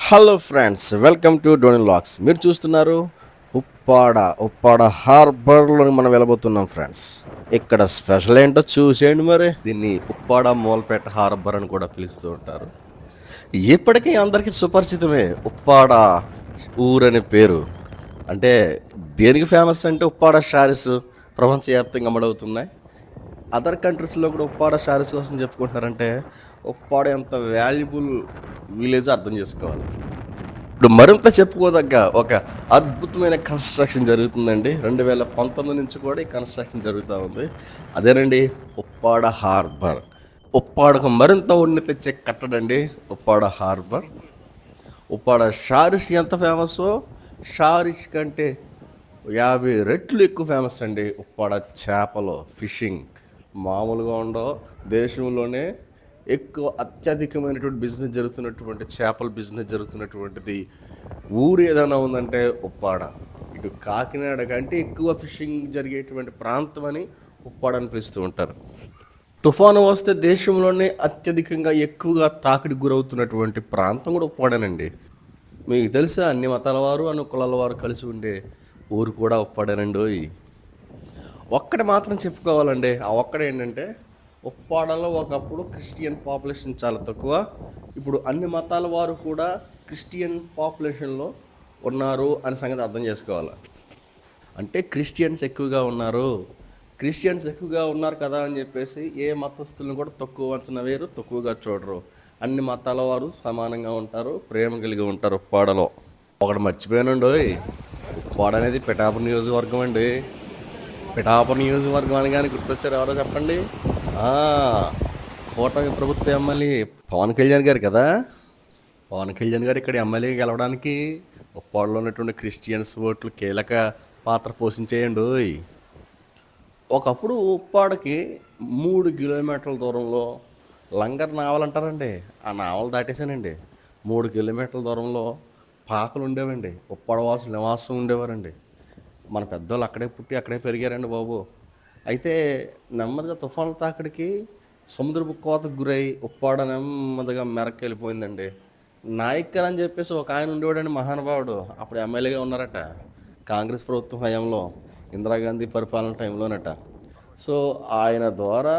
Hello friends, welcome to డోని లాక్స్. మీరు చూస్తున్నారు ఉప్పాడ హార్బర్లోని మనం వెళ్ళబోతున్నాం ఫ్రెండ్స్. ఇక్కడ స్పెషల్ ఏంటో చూసేయండి. మరి దీన్ని ఉప్పాడ మూలపేట హార్బర్ అని కూడా పిలుస్తూ ఉంటారు. ఇప్పటికీ అందరికీ సుపరిచితమే ఉప్పాడ ఊరనే పేరు. అంటే దేనికి ఫేమస్ అంటే ఉప్పాడ శారీస్ ప్రపంచవ్యాప్తంగా అమలవుతున్నాయి. అదర్ కంట్రీస్లో కూడా ఉప్పాడ శారీస్ కోసం చెప్పుకుంటున్నారంటే ఉప్పాడ ఎంత వాల్యుబుల్ విలేజ్ అర్థం చేసుకోవాలి. ఇప్పుడు మరింత చెప్పుకోదగ్గ ఒక అద్భుతమైన కన్స్ట్రక్షన్ జరుగుతుందండి. 2019 నుంచి కూడా ఈ కన్స్ట్రక్షన్ జరుగుతూ ఉంది. అదేనండి ఉప్పాడ హార్బర్. ఉప్పాడకు మరింత ఉన్నతి తెచ్చే కట్టడండి ఉప్పాడ హార్బర్. ఉప్పాడ షారిష్ ఎంత ఫేమస్సో షారిష్ కంటే 50 రెట్లు ఎక్కువ ఫేమస్ అండి ఉప్పాడ చేపలు ఫిషింగ్. మామూలుగా ఉండవు. దేశంలోనే ఎక్కువ అత్యధికమైనటువంటి బిజినెస్ జరుగుతున్నటువంటి చేపల బిజినెస్ జరుగుతున్నటువంటిది ఊరు ఏదైనా ఉందంటే ఉప్పాడ. ఇటు కాకినాడ కంటే ఎక్కువ ఫిషింగ్ జరిగేటువంటి ప్రాంతం అని ఉప్పాడ అని పిలుస్తూ ఉంటారు. తుఫాను వస్తే దేశంలోనే అత్యధికంగా ఎక్కువగా తాకిడికి గురవుతున్నటువంటి ప్రాంతం కూడా ఉప్పాడేనండి. మీకు తెలుసా, అన్ని మతాల వారు అన్ని కులాల వారు కలిసి ఉండే ఊరు కూడా ఉప్పాడేనండి. ఒక్కటి మాత్రం చెప్పుకోవాలండి. ఆ ఒక్కడే ఏంటంటే ఉప్పాడలో ఒకప్పుడు క్రిస్టియన్ పాపులేషన్ చాలా తక్కువ. ఇప్పుడు అన్ని మతాల వారు కూడా క్రిస్టియన్ పాపులేషన్లో ఉన్నారు అనే సంగతి అర్థం చేసుకోవాలి. అంటే క్రిస్టియన్స్ ఎక్కువగా ఉన్నారు కదా అని చెప్పేసి ఏ మతస్థులను కూడా తక్కువ అంచనా వేరు, తక్కువగా చూడరు. అన్ని మతాల వారు సమానంగా ఉంటారు, ప్రేమ కలిగి ఉంటారు ఉప్పాడలో. ఒకటి మర్చిపోయానండి, ఉప్పాడ అనేది పిఠాపురం నియోజకవర్గం అండి. పిఠాపురం నియోజకవర్గం అనగానే గుర్తొచ్చారు ఎవరో చెప్పండి? కూటమి ప్రభుత్వ ఎమ్మెల్యే పవన్ కళ్యాణ్ గారు కదా. పవన్ కళ్యాణ్ గారు ఇక్కడ ఎమ్మెల్యే గెలవడానికి ఉప్పాడలో ఉన్నటువంటి క్రిస్టియన్స్ ఓట్లు కీలక పాత్ర పోషించేయండి. ఒకప్పుడు ఉప్పాడకి 3 కిలోమీటర్ల దూరంలో లంగర్ నావల్ అంటారండి, ఆ నావల్ దాటేసానండి. 3 కిలోమీటర్ల దూరంలో పాకలు ఉండేవండి. ఉప్పాడ వాసులు నివాసం ఉండేవారండి. మన పెద్దోళ్ళు అక్కడే పుట్టి అక్కడే పెరిగారండి బాబు. అయితే నెమ్మదిగా తుఫాను తాకిడికి సముద్రపు కోతకు గురై ఉప్పాడ నెమ్మదిగా మెరక్కి వెళ్ళిపోయిందండి. నాయక్కర్ అని చెప్పేసి ఒక ఆయన ఉండేవాడండి, మహానుభావుడు. అప్పుడు ఎమ్మెల్యేగా ఉన్నారట కాంగ్రెస్ ప్రభుత్వం హయాంలో, ఇందిరాగాంధీ పరిపాలన టైంలోనట. సో ఆయన ద్వారా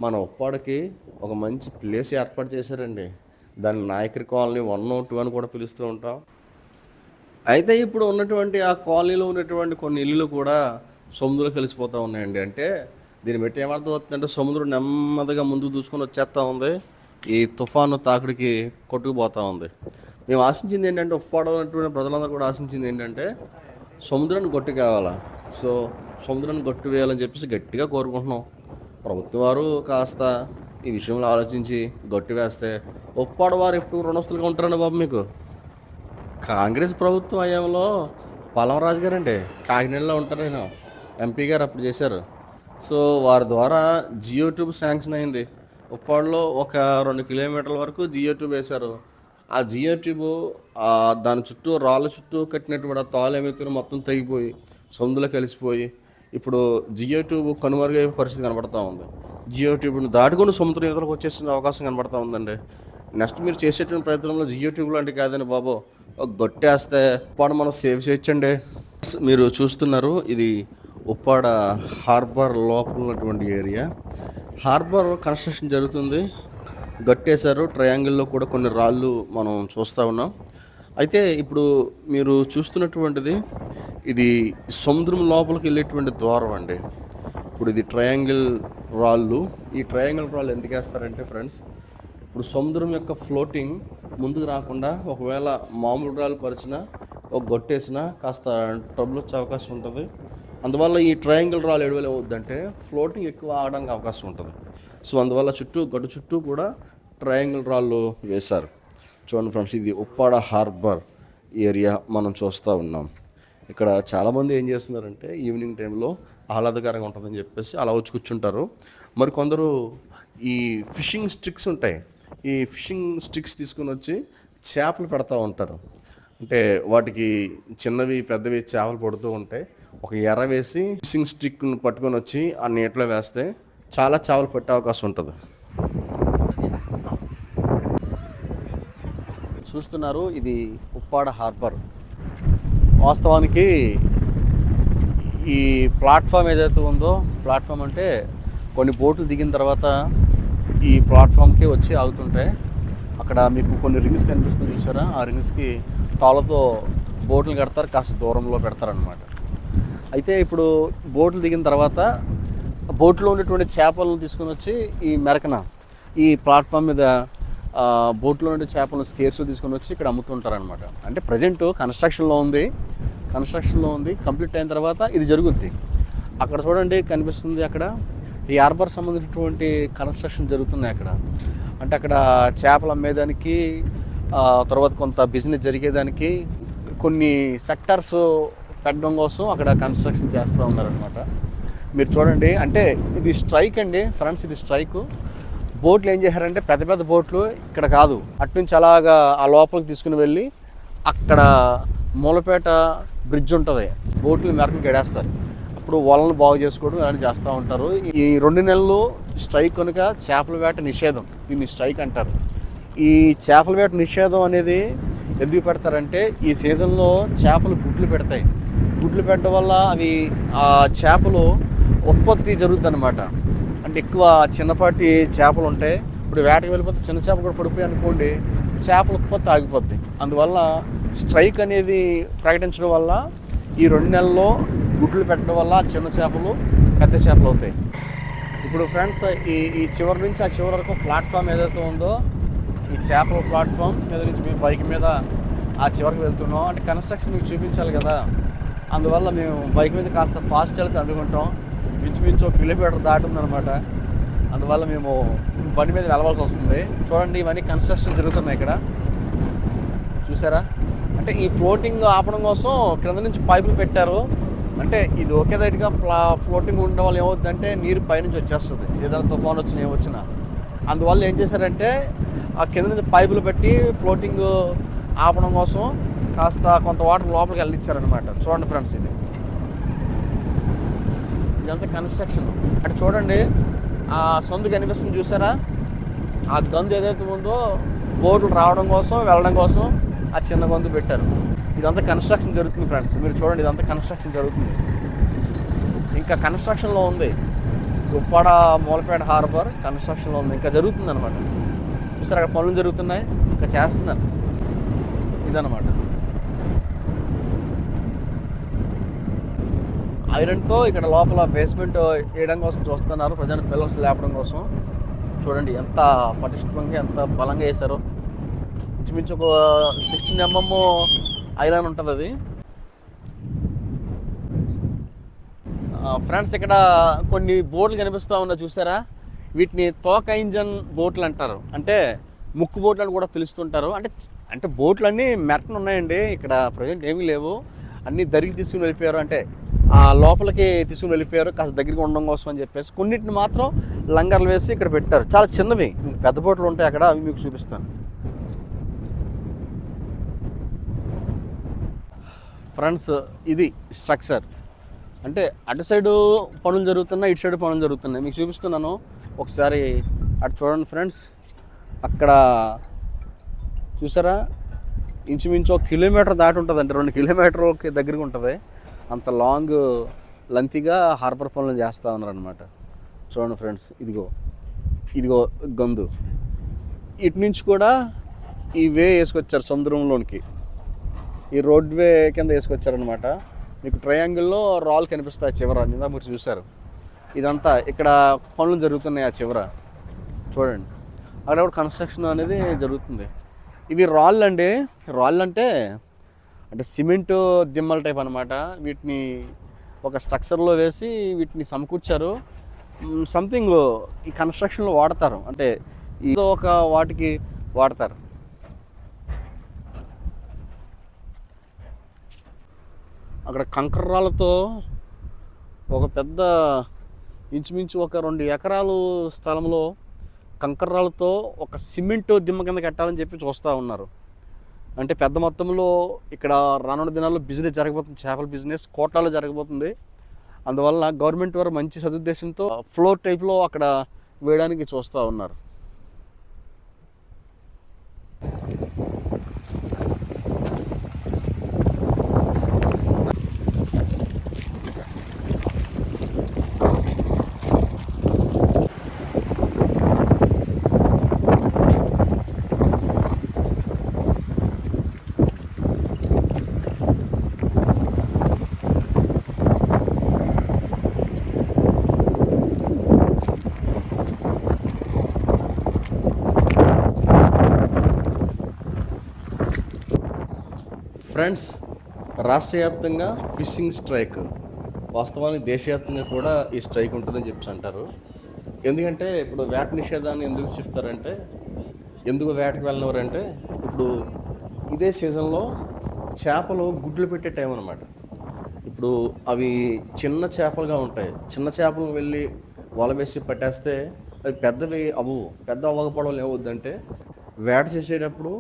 మన ఉప్పాడకి ఒక మంచి ప్లేస్ ఏర్పాటు చేశారండి. దాన్ని నాయకరి కాలనీ 102 అని కూడా పిలుస్తూ ఉంటాం. అయితే ఇప్పుడు ఉన్నటువంటి ఆ కాలనీలో ఉన్నటువంటి కొన్ని ఇల్లులు కూడా సముద్రంలో కలిసిపోతూ ఉన్నాయండి. అంటే దీన్ని బట్టి ఏమర్థం అవుతుందంటే సముద్రం నెమ్మదిగా ముందుకు దూసుకొని వచ్చేస్తూ ఉంది, ఈ తుఫాను తాకిడికి కొట్టుకుపోతూ ఉంది. మేము ఆశించింది ఏంటంటే, ఉప్పాడలో ఉన్నటువంటి ప్రజలందరూ కూడా ఆశించింది ఏంటంటే సముద్రాన్ని గొట్టు కావాలా. సో సముద్రాన్ని గొట్టు వేయాలని చెప్పేసి గట్టిగా కోరుకుంటున్నాం. ప్రభుత్వం వారు కాస్త ఈ విషయంలో ఆలోచించి గొట్టు వేస్తే ఉప్పాడ వారు ఎప్పుడు రుణస్తులుగా ఉంటారండి బాబు. మీకు కాంగ్రెస్ ప్రభుత్వం హయాంలో పలమరాజు గారండి, కాకినాడలో ఉంటారు ఆయన, ఎంపీ గారు అప్పుడు చేశారు. సో వారి ద్వారా జియో ట్యూబ్ శాంక్షన్ అయింది. ఉప్పాడలో ఒక 2 కిలోమీటర్ల వరకు జియో ట్యూబ్ వేశారు. ఆ జియో ట్యూబ్ దాని చుట్టూ రాళ్ళ చుట్టూ కట్టినటువంటి ఆ తాళ్ళు ఏమైతే మొత్తం తెగిపోయి సముద్రంలో కలిసిపోయి ఇప్పుడు జియో ట్యూబ్ కనుమరుగయ్యే పరిస్థితి కనబడతా ఉంది. జియో ట్యూబ్ను దాటుకొని సముద్రం యువతలకు వచ్చేసిన అవకాశం కనబడతా ఉందండి. నెక్స్ట్ మీరు చేసేటువంటి ప్రయత్నంలో జియో ట్యూబ్ లాంటి కాదండి బాబు, గొట్టేస్తే ఉప్పాడ మనం సేవ్ చేయొచ్చండి. మీరు చూస్తున్నారు, ఇది ఉప్పాడ హార్బర్ లోపల ఉన్నటువంటి ఏరియా. హార్బర్ కన్స్ట్రక్షన్ జరుగుతుంది, గట్టేశారు. ట్రయాంగిల్లో కూడా కొన్ని రాళ్ళు మనం చూస్తూ ఉన్నాం. అయితే ఇప్పుడు మీరు చూస్తున్నటువంటిది ఇది సముద్రం లోపలికి వెళ్ళేటువంటి ద్వారం అండి. ఇప్పుడు ఇది ట్రయాంగిల్ రాళ్ళు. ఈ ట్రయాంగిల్ రాళ్ళు ఎందుకు వేస్తారంటే ఫ్రెండ్స్, ఇప్పుడు సముద్రం యొక్క ఫ్లోటింగ్ ముందుకు రాకుండా ఒకవేళ మామూలు రాళ్ళు పరిచినా ఒక గొట్టేసినా కాస్త ట్రబుల్ వచ్చే అవకాశం ఉంటుంది. అందువల్ల ఈ ట్రయాంగిల్ రాళ్ళు ఎడవలే అవుద్దంటే ఫ్లోటింగ్ ఎక్కువ ఆగడానికి అవకాశం ఉంటుంది. సో అందువల్ల గట్టు చుట్టూ కూడా ట్రయాంగిల్ రాళ్ళు వేశారు. చూడండి ఫ్రెండ్స్, ఇది ఉప్పాడ హార్బర్ ఏరియా మనం చూస్తూ ఉన్నాం. ఇక్కడ చాలామంది ఏం చేస్తున్నారంటే ఈవినింగ్ టైంలో ఆహ్లాదకరంగా ఉంటుందని చెప్పేసి అలా వచ్చి కూర్చుంటారు. మరి కొందరు ఈ ఫిషింగ్ స్టిక్స్ ఉంటాయి, ఈ ఫిషింగ్ స్టిక్స్ తీసుకుని వచ్చి చేపలు పెడతా ఉంటారు. అంటే వాటికి చిన్నవి పెద్దవి చేపలు పడుతూ ఉంటాయి. ఒక ఎర్ర వేసి ఫిషింగ్ స్టిక్ను పట్టుకొని వచ్చి ఆ నీటిలో వేస్తే చాలా చేపలు పట్టే అవకాశం ఉంటుంది. చూస్తున్నారు ఇది ఉప్పాడ హార్బర్. వాస్తవానికి ఈ ప్లాట్ఫామ్ ఏదైతే ఉందో, ప్లాట్ఫామ్ అంటే కొన్ని బోట్లు దిగిన తర్వాత ఈ ప్లాట్ఫామ్కి వచ్చి ఆగుతుంటాయి. అక్కడ మీకు కొన్ని రింగ్స్ కనిపిస్తుంది చూసారా, ఆ రింగ్స్కి తాళ్ళతో బోట్లు కడతారు, కాస్త దూరంలో పెడతారనమాట. అయితే ఇప్పుడు బోట్లు దిగిన తర్వాత బోట్లో ఉన్నటువంటి చేపలను తీసుకొని వచ్చి ఈ మెరకన ఈ ప్లాట్ఫామ్ మీద బోట్లో ఉండే చేపలను స్కేర్స్ తీసుకొని వచ్చి ఇక్కడ అమ్ముతుంటారనమాట. అంటే ప్రజెంట్ కన్స్ట్రక్షన్లో ఉంది, కంప్లీట్ అయిన తర్వాత ఇది జరుగుద్ది. అక్కడ చూడండి కనిపిస్తుంది, అక్కడ ఈ హార్బర్ సంబంధించినటువంటి కన్స్ట్రక్షన్ జరుగుతున్నాయి అక్కడ. అంటే అక్కడ చేపలు అమ్మేదానికి, తర్వాత కొంత బిజినెస్ జరిగేదానికి కొన్ని సెక్టర్స్ పెట్టడం కోసం అక్కడ కన్స్ట్రక్షన్ చేస్తూ ఉన్నారనమాట. మీరు చూడండి, అంటే ఇది స్ట్రైక్ అండి ఫ్రెండ్స్, ఇది స్ట్రైక్. బోట్లు ఏం చేశారంటే పెద్ద పెద్ద బోట్లు ఇక్కడ కాదు, అట్నుంచి అలాగా ఆ లోపలికి తీసుకుని వెళ్ళి అక్కడ మూలపేట బ్రిడ్జ్ ఉంటుంది, బోట్లు మెరకకి గడేస్తారు. అప్పుడు వలలు బాగు చేసుకోవడం అలాంటి చేస్తూ ఉంటారు. ఈ 2 నెలలు స్ట్రైక్ కనుక చేపల వేట నిషేధం, దీన్ని స్ట్రైక్ అంటారు. ఈ చేపల వేట నిషేధం అనేది ఎందుకు పెడతారంటే ఈ సీజన్లో చేపలు గుడ్లు పెడతాయి. గుడ్లు పెట్టడం వల్ల అవి ఆ చేపలు ఉత్పత్తి జరుగుతుంది అనమాట. అంటే ఎక్కువ చిన్నపాటి చేపలు ఉంటాయి. ఇప్పుడు వేటకి వెళ్ళిపోతే చిన్న చేప కూడా పడిపోయి అనుకోండి, చేపల ఉత్పత్తి ఆగిపోద్ది. అందువల్ల స్ట్రైక్ అనేది ప్రకటించడం వల్ల ఈ 2 నెలల్లో గుడ్లు పెట్టడం వల్ల చిన్న చేపలు పెద్ద చేపలు అవుతాయి. ఇప్పుడు ఫ్రెండ్స్ ఈ చివరి నుంచి ఆ చివరి వరకు ప్లాట్ఫామ్ ఏదైతే ఉందో, ఈ చేపల ప్లాట్ఫామ్ మీద నుంచి మేము బైక్ మీద ఆ చివరికి వెళ్తున్నాం. అంటే కన్స్ట్రక్షన్ మీకు చూపించాలి కదా, అందువల్ల మేము బైక్ మీద కాస్త ఫాస్ట్ వెళ్తే అందుకుంటాం. మించుమించు 1 కిలోమీటర్ దాటుందనమాట. అందువల్ల మేము బండి మీద వెళ్ళవలసి వస్తుంది. చూడండి, ఇవన్నీ కన్స్ట్రక్షన్ జరుగుతున్నాయి ఇక్కడ, చూసారా. అంటే ఈ ఫ్లోటింగ్ ఆపడం కోసం కింద నుంచి పైపులు పెట్టారు. అంటే ఇది ఒకే దగ్గరగా ఫ్లోటింగ్ ఉండడం వల్ల ఏమవుతుందంటే నీరు పైనుంచి వచ్చేస్తుంది, ఏదైనా తుఫాన్ వచ్చినా ఏమొచ్చినా. అందువల్ల ఏం చేశారంటే ఆ కింద నుంచి పైపులు పెట్టి ఫ్లోటింగ్ ఆపడం కోసం కాస్త కొంత వాటర్ లోపలికి వెళ్ళిచ్చారనమాట. చూడండి ఫ్రెండ్స్, ఇదంతా కన్స్ట్రక్షన్. అటు చూడండి, ఆ సందు కనిపిస్తుంది చూసారా, ఆ గందు ఏదైతే ఉందో బోట్లు రావడం కోసం వెళ్ళడం కోసం ఆ చిన్న గందు పెట్టారు. ఇదంతా కన్స్ట్రక్షన్ జరుగుతుంది ఫ్రెండ్స్, మీరు చూడండి, ఇదంతా కన్స్ట్రక్షన్ జరుగుతుంది, ఇంకా కన్స్ట్రక్షన్లో ఉంది. ఉప్పాడ మూలపేట హార్బర్ కన్స్ట్రక్షన్లో ఉంది, ఇంకా జరుగుతుంది అనమాట. చూసారు అక్కడ పనులు జరుగుతున్నాయి, ఇంకా చేస్తున్నారు. ఇదన్నమాట ఐరన్తో ఇక్కడ లోపల బేస్మెంట్ వేయడం కోసం చూస్తున్నారు, ప్రజెంట్ పిల్లర్స్ లేపడం కోసం. చూడండి ఎంత పటిష్టంగా ఎంత బలంగా వేశారో. ఇంచుమించు ఒక 16 mm ఐరన్ ఉంటుంది అది. ఫ్రెండ్స్, ఇక్కడ కొన్ని బోట్లు కనిపిస్తూ ఉన్నాయి చూసారా, వీటిని తోక ఇంజన్ బోట్లు అంటారు, అంటే ముక్కు బోట్లు అని కూడా పిలుస్తుంటారు. అంటే బోట్లు అన్నీ మెరకన ఉన్నాయండి, ఇక్కడ ప్రజెంట్ ఏమీ లేవు, అన్నీ దరికి తీసుకుని వెళ్ళిపోయారు. అంటే ఆ లోపలికి తీసుకుని వెళ్ళిపోయారు కాస్త దగ్గరికి ఉండడం కోసం అని చెప్పేసి. కొన్నిటిని మాత్రం లంగర్లు వేసి ఇక్కడ పెట్టారు, చాలా చిన్నవి. పెద్ద బోట్లు ఉంటాయి అక్కడ, అవి మీకు చూపిస్తాను. ఫ్రెండ్స్, ఇది స్ట్రక్చర్. అంటే అటు సైడు పనులు జరుగుతున్నాయి, ఇటు సైడు పనులు జరుగుతున్నాయి, మీకు చూపిస్తున్నాను. ఒకసారి అటు చూడండి ఫ్రెండ్స్, అక్కడ చూసారా, ఇంచుమించు 1 కిలోమీటర్ దాటి ఉంటుంది, అంటే 2 కిలోమీటర్లకి దగ్గరగా ఉంటుంది. అంత లాంగ్ లెంతీగా హార్బర్ పనులు చేస్తూ ఉన్నారనమాట. చూడండి ఫ్రెండ్స్, ఇదిగో గందు. ఇటు నుంచి కూడా ఈ వే వేసుకొచ్చారు సముద్రంలోనికి, ఈ రోడ్ వే కింద వేసుకొచ్చారనమాట. మీకు ట్రయాంగిల్లో రాళ్ళు కనిపిస్తాయి చివర, నిందా మీరు చూసారు. ఇదంతా ఇక్కడ పనులు జరుగుతున్నాయి ఆ చివర, చూడండి. అక్కడ కూడా కన్స్ట్రక్షన్ అనేది జరుగుతుంది. ఇవి రాళ్ళు అండి, రాళ్ళు అంటే సిమెంట్ దిమ్మల టైప్ అనమాట. వీటిని ఒక స్ట్రక్చర్లో వేసి వీటిని సమకూర్చారు. సంథింగ్ ఈ కన్స్ట్రక్షన్లో వాడతారు, అంటే ఏదో ఒక వాటికి వాడతారు. అక్కడ కంకర్రాలతో ఒక పెద్ద ఇంచుమించు ఒక 2 ఎకరాలు స్థలంలో కంకర్రాలతో ఒక సిమెంట్ దిమ్మ కింద కట్టాలని చెప్పి చూస్తూ ఉన్నారు. అంటే పెద్ద మొత్తంలో ఇక్కడ రానున్న దినాల్లో బిజినెస్ జరగబోతుంది, చేపల బిజినెస్ కోట్లాలో జరగబోతుంది. అందువల్ల గవర్నమెంట్ వారు మంచి సదుద్దేశంతో ఫ్లోర్ టైప్లో అక్కడ వేయడానికి చూస్తూ ఉన్నారు. ఫ్రెండ్స్, రాష్ట్ర వ్యాప్తంగా ఫిషింగ్ స్ట్రైక్. వాస్తవానికి దేశవ్యాప్తంగా కూడా ఈ స్ట్రైక్ ఉంటుందని చెప్పి అంటారు. ఎందుకంటే ఇప్పుడు వేట నిషేధాన్ని ఎందుకు చెప్తారంటే, ఎందుకు వేటకు వెళ్ళినవారంటే, ఇప్పుడు ఇదే సీజన్లో చేపలు గుడ్లు పెట్టే టైం అనమాట. ఇప్పుడు అవి చిన్న చేపలుగా ఉంటాయి. చిన్న చేపలు వెళ్ళి వల వేసి పట్టేస్తే అవి పెద్దవి అవ్వవు. పెద్ద అవ్వకపోవడం వల్ల ఏమవుద్దంటే, వేట చేసేటప్పుడు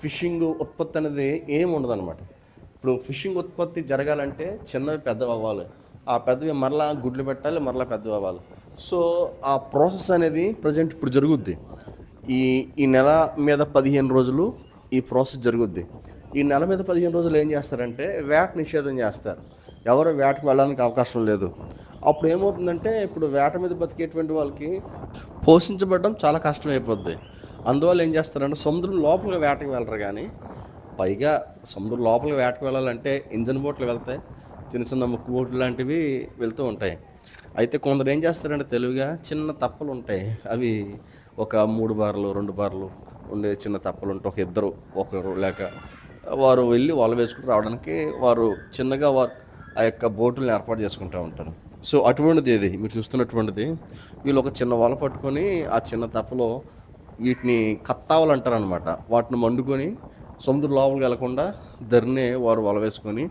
ఫిషింగ్ ఉత్పత్తి అనేది ఏమి ఉండదన్నమాట. ఇప్పుడు ఫిషింగ్ ఉత్పత్తి జరగాలంటే చిన్నవి పెద్దవి అవ్వాలి. ఆ పెద్దవి మరలా గుడ్లు పెట్టాలి, మరలా పెద్దవి అవ్వాలి. సో ఆ ప్రాసెస్ అనేది ప్రజెంట్ ఇప్పుడు జరుగుద్ది. ఈ ఈ నెల మీద 15 రోజులు ఈ ప్రాసెస్ జరుగుద్ది. ఈ నెల మీద 15 రోజులు ఏం చేస్తారంటే వేట నిషేధం చేస్తారు. ఎవరు వేటకు వెళ్ళడానికి అవకాశం లేదు. అప్పుడు ఏమవుతుందంటే, ఇప్పుడు వేట మీద బతికేటువంటి వాళ్ళకి పోషించబడడం చాలా కష్టమైపోద్ది. అందువల్ల ఏం చేస్తారంటే సముద్రం లోపలికి వేటకు వెళ్ళరు. కానీ పైగా సముద్రం లోపలికి వేటకు వెళ్ళాలంటే ఇంజన్ బోట్లు వెళ్తాయి, చిన్న చిన్న ముక్కు బోట్లు లాంటివి వెళ్తూ ఉంటాయి. అయితే కొందరు ఏం చేస్తారంటే తెలివిగా చిన్న తప్పలు ఉంటాయి. అవి ఒక 3 బార్లు 2 బార్లు ఉండే చిన్న తప్పలు ఉంటాయి. ఒక ఇద్దరు ఒకరు లేక వారు వెళ్ళి వల వేసుకుని రావడానికి వారు చిన్నగా వారు ఆ యొక్క బోటులను ఏర్పాటు చేసుకుంటూ ఉంటారు. సో అటువంటిది ఇది మీరు చూస్తున్నటువంటిది. వీళ్ళు ఒక చిన్న వల పట్టుకొని ఆ చిన్న తప్పలో వీటిని కత్తావలు అంటారనమాట. వాటిని మండుకొని సముద్రం లోపలికి వెళ్లకుండా ధరనే వారు వల వేసుకొని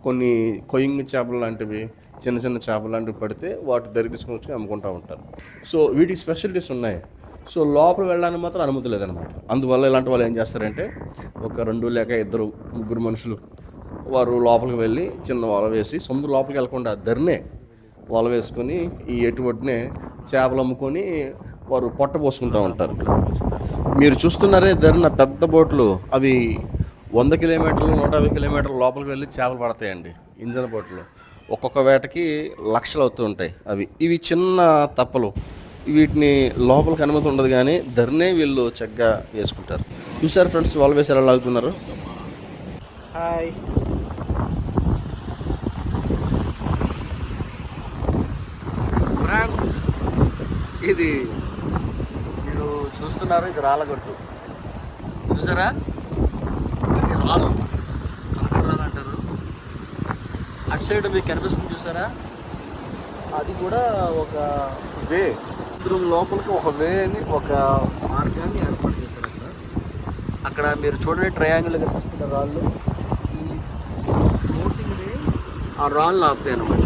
కొన్ని కొయ్యింగ్ చేపలు లాంటివి చిన్న చిన్న చేపలు లాంటివి పడితే వాటి ధర తీసుకొని వచ్చి అమ్ముకుంటూ ఉంటారు. సో వీటికి స్పెషాలిటీస్ ఉన్నాయి. సో లోపల వెళ్ళడానికి మాత్రం అనుమతి లేదనమాట. అందువల్ల ఇలాంటి వాళ్ళు ఏం చేస్తారంటే ఒక 2 లేక 2 3 మనుషులు వారు లోపలికి వెళ్ళి చిన్న వల వేసి సముద్రం లోపలికి వెళ్ళకుండా ధరనే వల వేసుకొని ఈ ఎటువటినే చేపలు అమ్ముకొని వారు పొట్ట పోసుకుంటూ ఉంటారు. మీరు చూస్తున్నారే ధరన పెద్ద బోట్లు, అవి 100 కిలోమీటర్లు 150 కిలోమీటర్ల లోపలికి వెళ్ళి చేపలు పడతాయండి. ఇంజన్ బోట్లు ఒక్కొక్క వేటకి లక్షలు అవుతూ ఉంటాయి. ఇవి చిన్న తప్పలు. వీటిని లోపలికి అనుమతి ఉండదు, కానీ ధరనే వీళ్ళు చక్కగా వేసుకుంటారు. చూసారు ఫ్రెండ్స్, వల వేసి ఎలా లాగుతున్నారు. హాయ్, ఫ్రెండ్స్, ఇది మీరు చూస్తున్నారు, ఇది రాళ్ళగట్టు. చూసారా, ఇది రాళ్ళు రాళ్ళు అంటారు. అటు సైడ్ మీకు కనిపిస్తుంది చూసారా, అది కూడా ఒక వే. లోపలికి ఒక వేని ఒక మార్గాన్ని ఏర్పాటు చేశారు. అక్కడ మీరు చూడండి, ట్రయాంగిల్ కనిపిస్తున్న రాళ్ళు, ఈ బోటింగ్ని ఆ రాళ్ళు ఆపుతాయి అన్నమాట.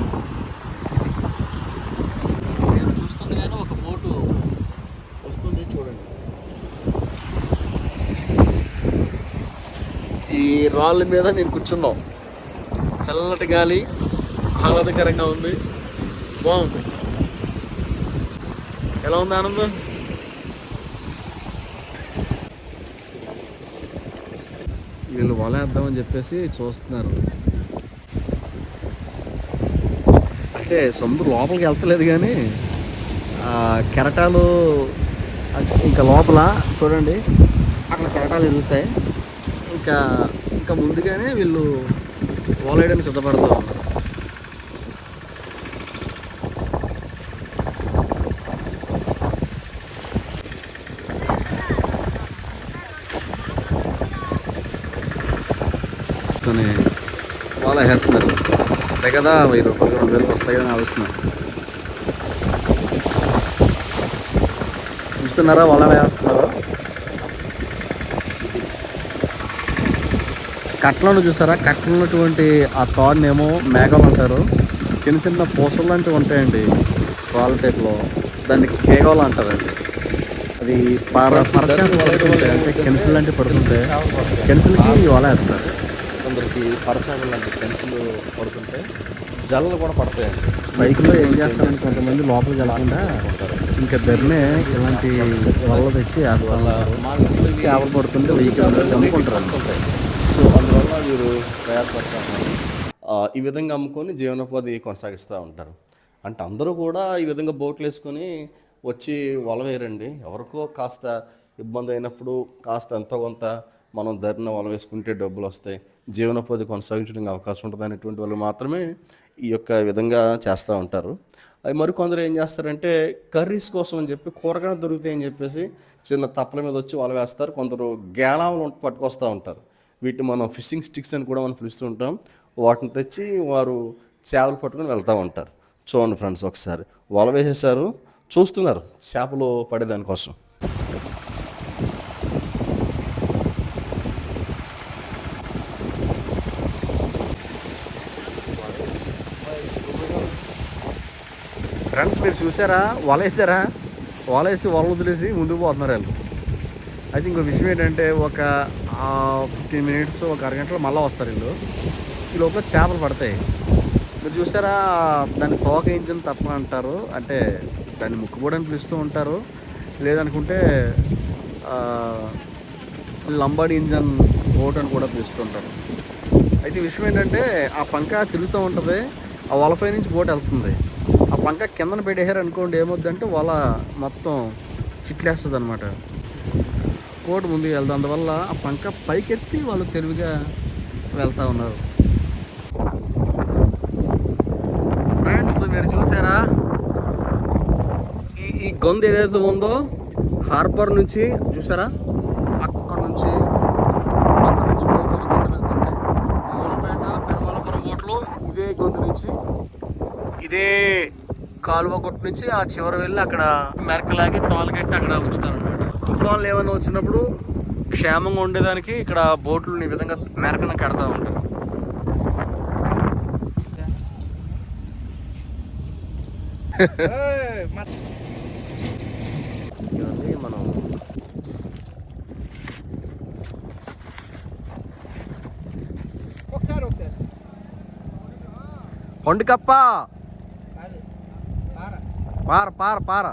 మీరు చూస్తుంది కానీ ఒక బోటు వస్తుంది చూడండి. ఈ రాళ్ళ మీద నేను కూర్చున్నాం. చల్లటి గాలి, ఆహ్లాదకరంగా ఉంది, బాగుంది. ఎలా ఉంది ఆనందం? వీళ్ళు వల వేద్దామని చెప్పేసి చూస్తున్నారు. అంటే సముద్రం లోపలికి వెళ్తలేదు, కానీ కెరటాలు ఇంకా లోపల చూడండి, అక్కడ కెరటాలు ఎదుగుతాయి. ఇంకా ఇంకా ముందుగానే వీళ్ళు వల వేయడానికి సిద్ధపడుతూ ఉన్నారు. వల వేస్తున్నారు. వస్తాయి కదా, 1000 రూపాయలు 2000 వస్తాయి కదా ఆలోచిస్తున్నారు. చూస్తున్నారా వల వేస్తున్నారు. కట్టలను చూసారా, కట్టలు ఉన్నటువంటి ఆ తాడునేమో మేఘాలు అంటారు. చిన్న చిన్న పూసలు లాంటివి ఉంటాయండి రాళ్ళ టైప్లో, దాన్ని కేగోలు అంటారండి. అది అంటే కెన్సిల్ లాంటివి పడుతుంటే కెన్సిల్కి వల వేస్తారు. కొందరికి పరచాలు లాంటి పెన్సిల్ పడుతుంటే జల్లలు కూడా పడతాయండి. బైక్లో ఏం చేస్తారంటే కొంతమంది లోపలికి వెళ్ళకుండా ఇంకా ధరనే ఇలాంటి వల్ల తెచ్చి వేస్తారు. చేపలు పడుతుంటే అమ్ముకుంటారు. సో అందువల్ల వీరు ప్రయాసపడతారు. ఈ విధంగా అమ్ముకొని జీవనోపాధి కొనసాగిస్తూ ఉంటారు. అంటే అందరూ కూడా ఈ విధంగా బోట్లు వేసుకొని వచ్చి వల వేయరండి. ఎవరికో కాస్త ఇబ్బంది అయినప్పుడు కాస్త ఎంతో కొంత మనం ధరన వల వేసుకుంటే డబ్బులు వస్తాయి, జీవనోపాధి కొనసాగించడానికి అవకాశం ఉంటుంది అనేటువంటి వాళ్ళు మాత్రమే ఈ యొక్క విధంగా చేస్తూ ఉంటారు. అది మరికొందరు ఏం చేస్తారంటే కర్రీస్ కోసం అని చెప్పి కూరగాయలు దొరుకుతాయని చెప్పేసి చిన్న తప్పల మీద వచ్చి వల వేస్తారు. కొందరు గేలాములు పట్టుకొస్తూ ఉంటారు. వీటిని మనం ఫిషింగ్ స్టిక్స్ అని కూడా మనం పిలుస్తూ ఉంటాం. వాటిని తెచ్చి వారు చేపలు పట్టుకొని వెళ్తూ ఉంటారు. చూడండి ఫ్రెండ్స్, ఒకసారి వల వేసేసారు, చూస్తున్నారు చేపలు పడేదానికోసం. ఫ్రెండ్స్, మీరు చూసారా, వల వేసారా? వల వేసి వల వదిలేసి ముందుకు పోతున్నారు వాళ్ళు. అయితే ఇంకో విషయం ఏంటంటే, ఒక 15 మినిట్స్, ఒక అరగంటలో మళ్ళీ వస్తారు వీళ్ళు. ఈ లోపల చేపలు పడతాయి. మీరు చూసారా, దాన్ని తోక ఇంజిన్ తప్ప అంటారు, అంటే దాన్ని ముక్కుబోడని పిలుస్తూ ఉంటారు, లేదనుకుంటే లంబాడి ఇంజన్ బోట్ అని కూడా పిలుస్తూ ఉంటారు. అయితే విషయం ఏంటంటే, ఆ పంక తిరుగుతూ ఉంటుంది, ఆ వలపై నుంచి బోట్ వెళ్తుంది. ఆ పంక కిందన పెట్టేశారు అనుకోండి, ఏమవుద్దంటే వల మొత్తం చిట్లేస్తుంది అనమాట. బోట్ ముందుకు వెళ్తాం, అందువల్ల ఆ పంక పైకెత్తి వాళ్ళు తెలివిగా వెళ్తూ ఉన్నారు. ఫ్రెండ్స్, మీరు చూసారా, ఈ గొంతు ఏదైతే ఉందో హార్బర్ నుంచి చూసారా, అక్కడ నుంచి బోట్లు వస్తుంటే వెళ్తుంటాయి. మూలపేట పెరుమలపురం బోట్లు ఇదే గొంతు నుంచి, ఇదే కాలువ కొట్టు నుంచి ఆ చివరి వెళ్ళి అక్కడ మెరకలాగి తాలుగట్టి అక్కడ ఉంచుతారనమాట. తుఫాన్లు ఏమైనా వచ్చినప్పుడు క్షేమంగా ఉండేదానికి ఇక్కడ బోట్లు ఈ విధంగా మెరకన కడతా ఉంటారు. ఇవన్నీ మనం ఒండికప్ప పార.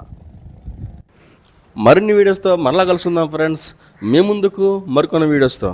మరిన్ని వీడియోస్తో మరలా కలుసుకుందాం ఫ్రెండ్స్, మీ ముందుకు మరికొన్ని వీడియోస్తో.